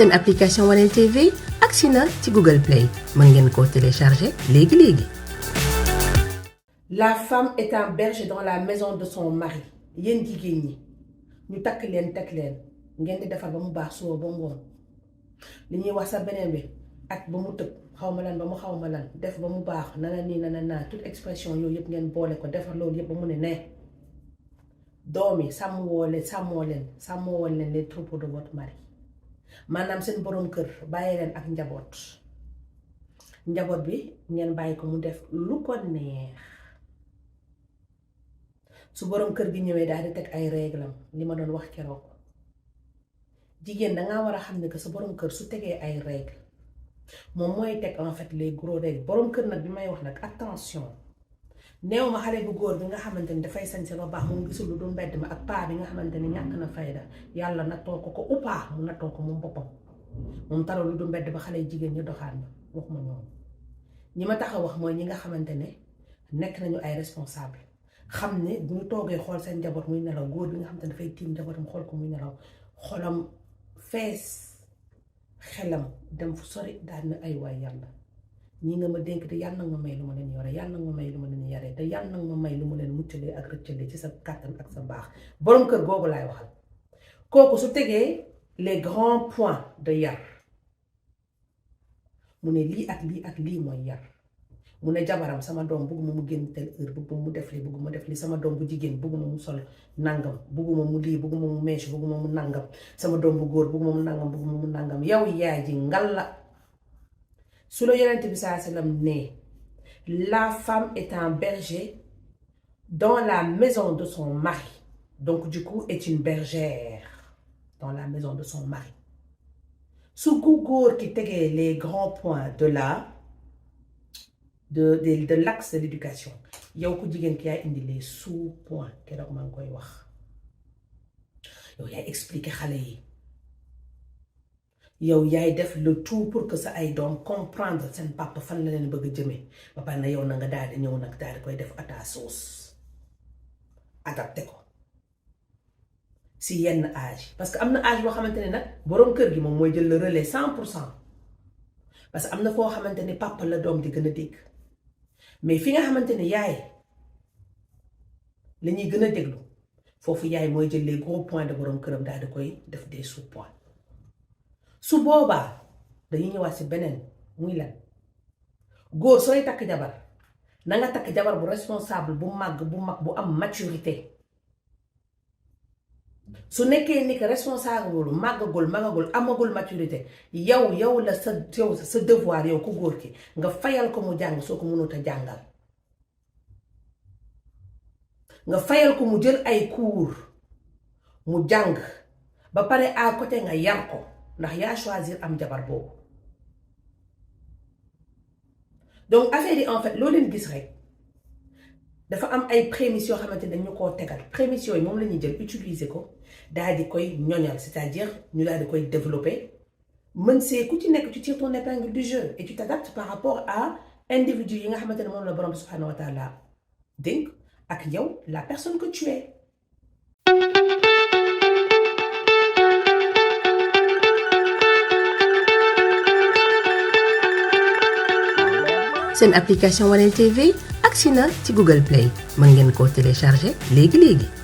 seen application Wanel TV agsi na ci Google Play mën ngeen koo télécharger léegi. La femme est un berger dans la maison de son mari. Yéen jigéen ñi ñu takk leen teg leen ngeen di defar ba mu baax suba ba ngoon li ñuy wax sa beneen bi ak ba mu tëb xaw ma lan ba mu xaw ma lan def ba mu baax nana nii nana naa toute expression yooyu yëpp ngeen boole ko defar loolu yëpp ba mu ne doom yi sàmmoo leen les troupeaux de votre mari maanaam seen borom kër bàyyi leen ak njaboot bi ngeen bàyyi ko mu def lu ko neex. su borom kër gi ñëwee daal di teg ay réglam li ma doon wax keroog jigéen dangaa war a xam ne que sa borom kër su tegee ay règle moom mooy teg en fait les gros règles borom kër nag bi may wax nag attention néew ma xale bu góor bi nga xamante ni dafay sañse ba baax moom gisul lu dul mbedd ma ak paa bi nga xamante ni ñàkk na fayda yàlla nattoo ko uppaa mu nattoo ko moom boppam moom taloo lu dul mbedd ba xale jigéen ñi doxaan ma waxuma ñoom ñi ma tax a wax mooy ñi nga xamante ne nekk nañu ay responsable xam ne bu ñu toogee xool seen njaboot muy nelaw góor bi nga xam te dafay tiim njabootam xool ko muy nelaw xolam fees xelam dem fu sori daal na ay waay yàlla ñi nga ma dénk te yàlla nag ma may lu ma leen yore yàlla nag ma may lu ma leen yaree te yàlla nag ma may lu ma leen muccalee ak rëccalee ci sa kàttan ak sa baax borom kër googu laay waxal kooku su tegee les grands points de yar mu ne lii ak lii mooy yar mu ne jabaram sama doom bëgguma mu génn tel heure bëgguma mu def li sama doom bu jigéen bëgguma mu sol nangam bëgguma mu lii bëgguma mu mèche bëgguma mu nangam sama doom bu góor bëgguma mu nangam yow yaay ji ngal la su la yonent bi saa sallam ne la femme est un berger dans la maison de son mari donc du coup est une bergère dans la maison de son mari su ku góor ki tegee les grands points de l'axe de l'éducation yow ku jigéen ki yaay indi les sous-points keroog maa ngi koy wax yow yaay expliquer xale yi yow yaay def le tout pour que sa ay doom comprendre seen papa fan la leen bëgg a jëmee ba pare na yow na nga daal di ñëw nag daal di koy def à ta sauce adapté ko si yenn âge parce que am na âge boo xamante ne nag boroom kër gi moom mooy jël le relais 100% parce que am na foo xamante ne papa la doom di gën a dégg mais fi nga xamante ne yaay la ñuy gën a déglu foofu yaay mooy jël les gros points de borom këram daal di koy def des sous-points su boobaa dañuy ñëwaat si beneen muy lan góor sooy takk jabar na nga takk jabar bu responsable bu màgg bu mag bu am maturité su nekkee ni que responsable magagul amagul maturité yow la sa devoir yow ku góor ki nga fayal ko mu jàng soo ko mënut a jàngal nga fayal ko mu jël ay cours mu jàng ba pare à côté nga yar ko ndax yaa choisir am jabar boobu donc affaire yi en fait loo leen gis rek dafa am ay prémices yoo xamante ne dañu koo tegal prémices yooyu moom la ñuy jël utiliser ko daal di koy ñoñal c'est-à-dire ñu daal di koy développer mën see ku ci nekk tu tires ton épingle du jeu et tu t'adaptes par rapport à individu yi nga xamante ne moom la borom subhanahu wa taala dénk ak yow la personne que tu es. seen application Wanel TV agsi na ci Google Play mën ngeen koo télécharger léegi.